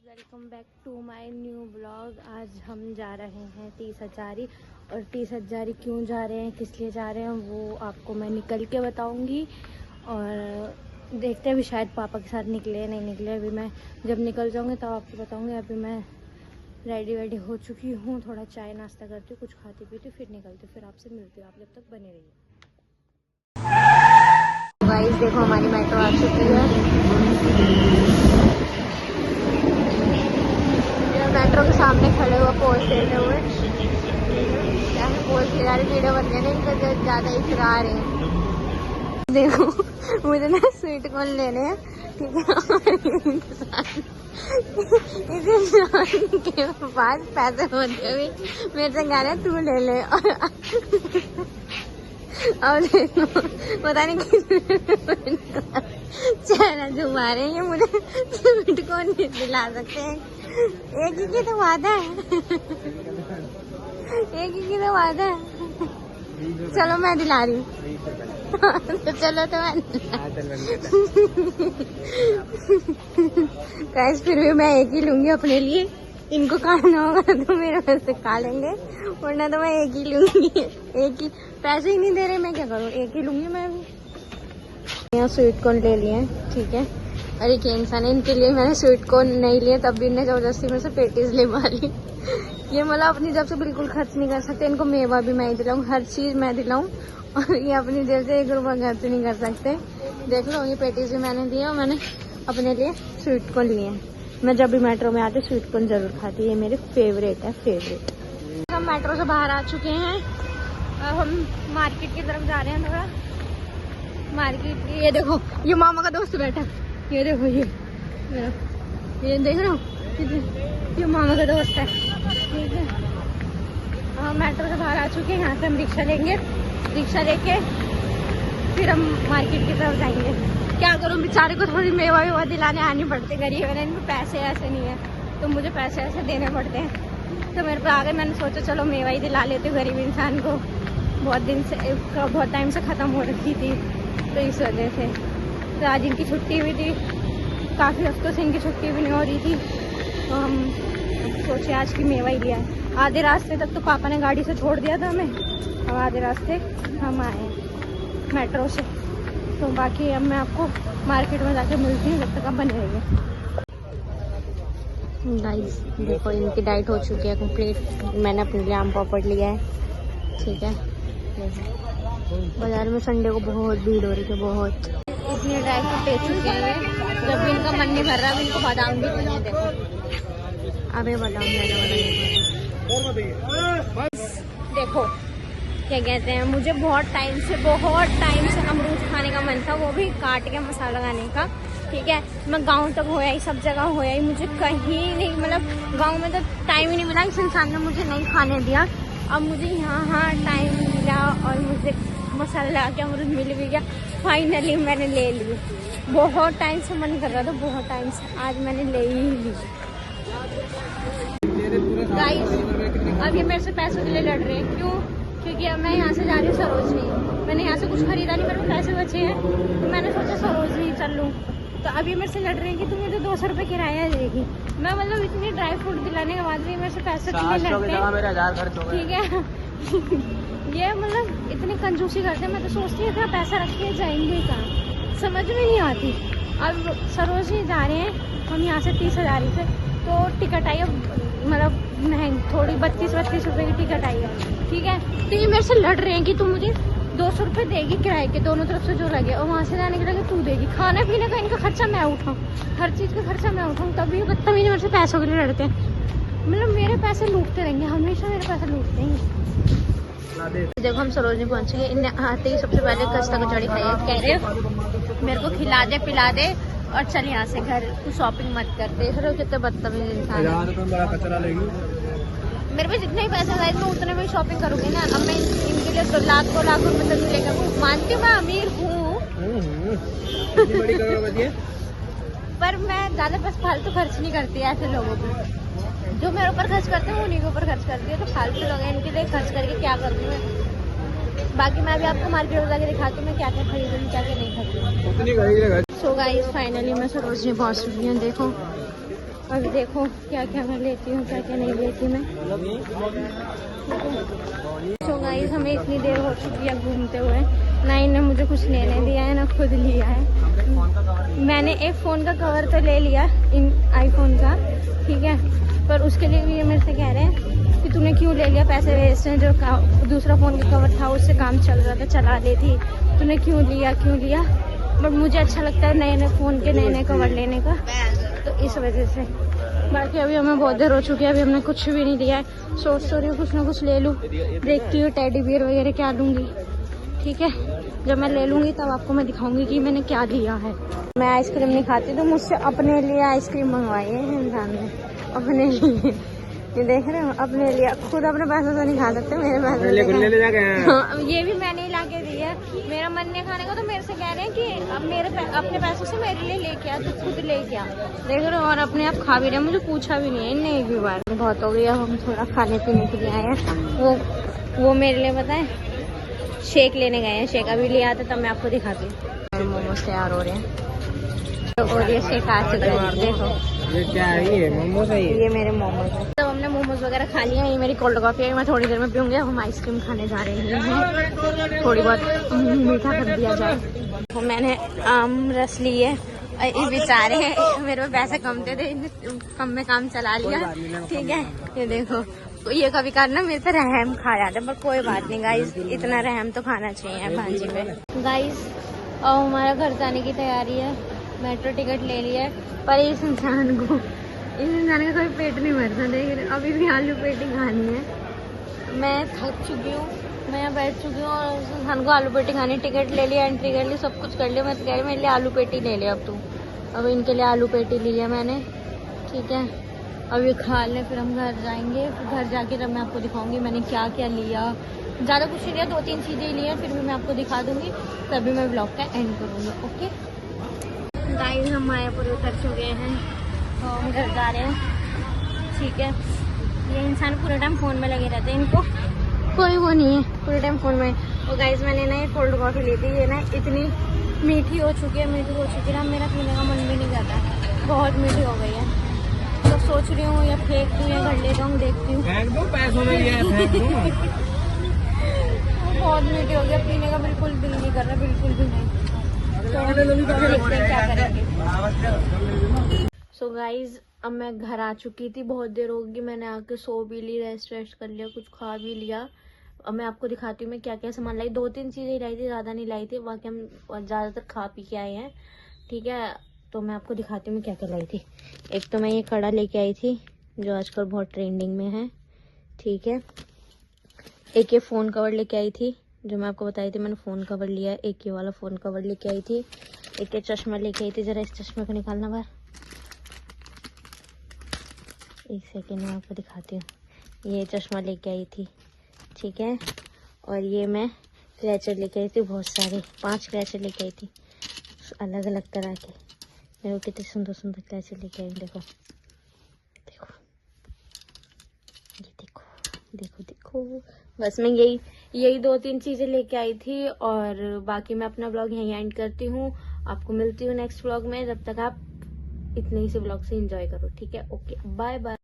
Welcome back to my new blog. आज हम जा रहे हैं 30 हजारी। और 30 हजारी क्यों जा रहे हैं, किस लिए जा रहे हैं, वो आपको मैं निकल के बताऊंगी। और देखते हैं, अभी शायद पापा के साथ निकले नहीं निकले। अभी मैं जब निकल जाऊंगी तब आपको बताऊंगी। अभी मैं रेडी हो चुकी हूँ, थोड़ा चाय नाश्ता करती हूँ, कुछ खाती पीती फिर निकलती, फिर आपसे मिलती हूँ। आप जब तक बने रहिए। गाइस देखो, हमारी मेट्रो आ चुकी है। मेट्रो के सामने खड़े हुए पोज देते हुए, क्या है पोज के जा रही, वीडियो बनने नहीं तो ज़्यादा इतरा रहे हैं। देखो मुझे ना स्वीट कॉर्न लेने हैं, ठीक है। इस इंसान के पास पैसे होते हुए मेरे से कह रहे तू ले ले। और देखो पता नहीं किस चेहरा घुमा रहे हैं, मुझे स्वीट कॉर्न नहीं दिला सकते हैं। एक ही की तो वादा है, एक ही की तो वादा है। चलो मैं दिला रही हूँ। तो चलो तो मैं कैसे, फिर भी मैं एक ही लूंगी अपने लिए। इनको खाना होगा तो मेरे पास से खा लेंगे, वरना तो मैं एक ही लूंगी। एक ही, पैसे ही नहीं दे रहे, मैं क्या करूँ, एक ही लूंगी मैं। यहाँ स्वीट कॉर्न ले लिए हैं, ठीक है। अरे क्या इंसान है, इनके लिए मैंने स्वीट कॉर्न नहीं लिए, तब भी इन्हें जबरदस्ती में से पेटीज ले मारी। ये मतलब अपनी जब से बिल्कुल खर्च नहीं कर सकते, इनको मेवा भी मैं ही दिलाऊं, हर चीज मैं दिलाऊं, और ये अपनी जेब से 1 रुपया खर्च नहीं कर सकते। देख लो, ये पेटीज भी मैंने दिए और मैंने अपने लिए स्वीट कॉर्न लिए। मैं जब भी मेट्रो में आती स्वीट कॉर्न जरूर खाती, ये मेरे फेवरेट है, फेवरेट। हम मेट्रो से बाहर आ चुके हैं, अब हम मार्केट की तरफ जा रहे हैं। थोड़ा मार्केट, ये देखो ये मामा का दोस्त बैठा, ये देखो ये देख रहे हो, ये मामा का दोस्त है, ठीक है। हम मेट्रो से बाहर आ चुके हैं, यहाँ से हम रिक्शा लेंगे, रिक्शा लेके फिर हम मार्केट की तरफ जाएंगे। क्या करूँ, बेचारे को थोड़ी मेवा दिलाने आनी पड़ती, गरीब है ना, इनके पैसे ऐसे नहीं है तो मुझे पैसे ऐसे देने पड़ते हैं। तो मेरे पे आ गए, मैंने सोचा चलो मेवा ही दिला लेते हूँ गरीब इंसान को, बहुत टाइम से ख़त्म हो रखी थी, तो इस वजह से। तो आज इनकी छुट्टी हुई थी, काफ़ी हफ्तों से इनकी छुट्टी भी नहीं हो रही थी, तो हम सोचे आज की मेवा ही दिया है। आधे रास्ते तक तो पापा ने गाड़ी से छोड़ दिया था हमें, अब आधे रास्ते हम आए मेट्रो से। तो बाकी अब मैं आपको मार्केट में जाके मिलती हूँ, जब तक आप बने रहिए। गाइस देखो, इनकी डाइट हो चुकी है कंप्लीट। मैंने अपने लिए आम पापड़ लिया है, ठीक है। बाजार में संडे को बहुत भीड़ हो रही है, बहुत। इतनी ड्राई फ्रूट ले चुके हैं, जब भी इनका मन नहीं भर रहा, इनको बादाम भी चाहिए। देखो अबे बादाम देखो क्या कहते हैं, मुझे बहुत टाइम से अमरूद खाने का मन था, वो भी काट के मसाला लगाने का, ठीक है। मैं गांव तक होया ही, सब जगह होया ही, मुझे कहीं नहीं, मतलब गांव में तो टाइम ही नहीं मिला, इस इंसान ने मुझे नहीं खाने दिया। अब मुझे यहाँ टाइम मिला और मुझे मसाला लगा के अमरूद मिल भी गया, फाइनली मैंने ले ली। बहुत टाइम से मन कर रहा था, बहुत टाइम से, आज मैंने ले ही ली। गाइस अब ये मेरे से पैसों के लिए लड़ रहे हैं, क्यों? क्योंकि अब मैं यहाँ से जा रही हूँ सरोजनी, मैंने यहाँ से कुछ खरीदा नहीं, मेरे पैसे बचे हैं, तो मैंने सोचा सरोजनी चल लूँ। तो अभी मेरे से लड़ रहे हैं कि तू मुझे 200 रुपये किराया देगी। मैं मतलब इतनी ड्राई फ्रूट दिलाने के बाद भी मेरे से पैसे के लिए लड़ते हैं, ठीक है। ये मतलब इतनी कंजूसी करते हैं, मैं तो सोचती हूँ इतना पैसा रख के जाएंगे कहाँ, समझ में नहीं आती। अब सरोजनी जा रहे हैं हम यहाँ से 30 हजारी से, तो टिकट आई है मतलब महंगी थोड़ी, 32 रुपये की टिकट आई है, ठीक है। तो ये मेरे से लड़ रहे हैं कि तू मुझे 200 रुपये देगी किराए के, दोनों तरफ से जो लगे, और वहाँ से जाने के लगे तू देगी, खाने पीने का इनका खर्चा मैं उठाऊँ, हर चीज़ का खर्चा मैं उठाऊँ, तभी ये बदतमीजी मेरे से पैसों के लिए लड़ते हैं। मतलब मेरे पैसे लूटते रहेंगे, हमेशा मेरे पैसे लूटते हैं। देखो हम सरोजनी पहुँच गए, इन्हें आते ही सबसे पहले कस्ता कचौड़ी खाई है, कह रहे मेरे को खिला दे पिला दे और चल यहाँ से घर, तू शॉपिंग मत कर। देख रहे हो कितने बदतमीज इंसान है। मेरे पे जितने ही पैसे आए मैं उतने में शॉपिंग करूँगी ना। अब मैं इनके लिए 2 लाख रुपए तक मिलेगा, वो मानती हूँ मैं अमीर हूँ, पर मैं ज़्यादा बस फालतू खर्च नहीं करती ऐसे लोगों को। जो मेरे ऊपर खर्च करते हैं उन्हीं के ऊपर खर्च करती है, तो फालतू लोग हैं, इनके लिए खर्च करके क्या करूँ मैं। बाकी मैं भी आपको मार्केट में जाके दिखाती हूँ मैं क्या क्या खरीदूँ, क्या क्या नहीं खरीदूँ। सो गाइस फाइनली मैं सरोजनी पहुँच चुकी हूँ। देखो अब देखो क्या क्या मैं लेती हूँ, क्या क्या नहीं लेती मैं। तो गाइस हमें इतनी देर हो चुकी है घूमते हुए, ना इन्हें मुझे कुछ लेने दिया है ना खुद लिया है। मैंने एक फ़ोन का कवर तो ले लिया इन आईफोन का, ठीक है, पर उसके लिए भी ये मेरे से कह रहे हैं कि तूने क्यों ले लिया, पैसे वेस्ट हैं, जो दूसरा फ़ोन का कवर था उससे काम चल रहा था, चला लेती, तूने क्यों लिया। बट मुझे अच्छा लगता है नए नए फ़ोन के नए नए कवर लेने का, तो इस वजह से। बाकी अभी हमें बहुत देर हो चुकी है, अभी हमने कुछ भी नहीं लिया है। सोच रही हूँ कुछ ना कुछ ले लूँ, देखती हूँ टेडी बियर वगैरह क्या लूँगी, ठीक है। जब मैं ले लूँगी तब आपको मैं दिखाऊंगी कि मैंने क्या लिया है। मैं आइसक्रीम नहीं खाती, तो मुझसे अपने लिए आइसक्रीम मंगवाई है इंसान ने, अपने लिए। ये देख रहे हो, अपने लिए। खुद अपने पैसों से नहीं खा सकते, मेरे पैसे ले जाके। हाँ, ये भी मैंने ही ला के दी है। मेरा मन नहीं खाने का, तो मेरे से कह रहे हैं कि अब अपने पैसों से मेरे लिए लेके आ, तो खुद लेके आ। देख रहे हो, और अपने आप खा भी रहे हैं, मुझे पूछा भी नहीं है इनने एक भी बार। बहुत हो गई, अब हम थोड़ा खाने पीने के लिए आए हैं। वो मेरे लिए पता है शेक लेने गए हैं, शेक अभी ले आते तब मैं आपको दिखाती हूँ। मोमोज तैयार हो रहे हैं, और ये शेक आ चुका है। देखो ये क्या है, ये मोमोज है, ये मेरे मोमोज है। तो हमने मोमोज वगैरह खा लिया, ये मेरी कोल्ड कॉफी है, मैं थोड़ी देर में पीऊंगी। हम आइसक्रीम खाने जा रहे हैं, थोड़ी बहुत मीठा कर दिया जाए। तो मैंने आम रस ली है, ये बेचारे मेरे पे पैसे कम थे, कम में काम चला लिया, ठीक है। ये देखो, ये कभी करना मेरे पे रहम खा जाता है, पर कोई बात नहीं गाइस, इतना रहम तो खाना चाहिए भांजी पे। गाइस अब हमारा घर जाने की तैयारी है, मेट्रो टिकट ले लिया है, पर इस इंसान का कोई पेट नहीं भरता। देख रहे, अभी भी आलू पेटी खानी है। मैं थक चुकी हूँ, मैं यहाँ बैठ चुकी हूँ, और उस इंसान को आलू पेटी खानी। टिकट ले लिया, एंट्री कर ली, सब कुछ कर लिया। मैं तो कह रही मेरे लिए आलू पेटी ले लिया अब तू। अब इनके लिए आलू पेटी ली है मैंने, ठीक है। अब ये खा लें, फिर हम घर जाएंगे। फिर घर जाके जब मैं आपको दिखाऊंगी मैंने क्या क्या लिया। ज़्यादा कुछ नहीं लिया, 2-3 चीज़ें ही लिया, फिर भी मैं आपको दिखा दूंगी, तभी मैं ब्लॉग का एंड करूँगी। ओके गाइस, हम मायापुर उतर चुके हैं, तो हम घर जा रहे हैं, ठीक है। ये इंसान पूरे टाइम फ़ोन में लगे रहते हैं, इनको कोई वो नहीं है, पूरे टाइम फ़ोन में। और गाइस मैंने ना ये कोल्ड कॉफ़ी ली थी, ये ना इतनी मीठी हो चुकी है, ना मेरा पीने का मन भी नहीं करता, बहुत मीठी हो गई है। तो सोच रही हूँ या फेंक दूँ या घर ले जाऊँ, देखती हूँ। पैसों में बहुत मीठी हो गया, पीने का बिल्कुल दिल नहीं कर रहा, बिल्कुल भी नहीं। तो देखते हैं क्या करेंगे। सो गाइज अब मैं घर आ चुकी थी, बहुत देर होगी, मैंने आके सो भी ली, रेस्ट कर लिया, कुछ खा भी लिया। अब मैं आपको दिखाती हूँ मैं क्या क्या सामान लाई। 2-3 चीज़ें लाई थी, ज़्यादा नहीं लाई थी, बाकी हम ज़्यादातर खा पी के आए हैं, ठीक है। तो मैं आपको दिखाती हूँ मैं क्या क्या लाई थी। एक तो मैं ये कड़ा लेके आई थी, जो आजकल बहुत ट्रेंडिंग में है, ठीक है। एक ये फ़ोन कवर लेके आई थी, जो मैं आपको बताई थी, मैंने फ़ोन कवर लिया। एक ये वाला फ़ोन कवर लेके आई थी। एक ये चश्मा लेके आई थी, ज़रा इस चश्मे को निकालना बाहर, एक सेकेंड में आपको दिखाती हूँ। ये चश्मा लेके आई थी, ठीक है। और ये मैं क्लचर लेके आई थी, बहुत सारे 5 क्लचर लेके आई थी, अलग अलग तरह के। मेरे को कितने सुंदर सुंदर क्लचर लेके आई, देखो देखो, ये देखो देखो देखो। बस मैं यही 2-3 चीज़ें लेके आई थी, और बाकी मैं अपना ब्लॉग यहीं एंड करती हूँ। आपको मिलती हूँ नेक्स्ट ब्लॉग में, जब तक आप इतने ही से ब्लॉग से एंजॉय करो, ठीक है। Okay, bye bye.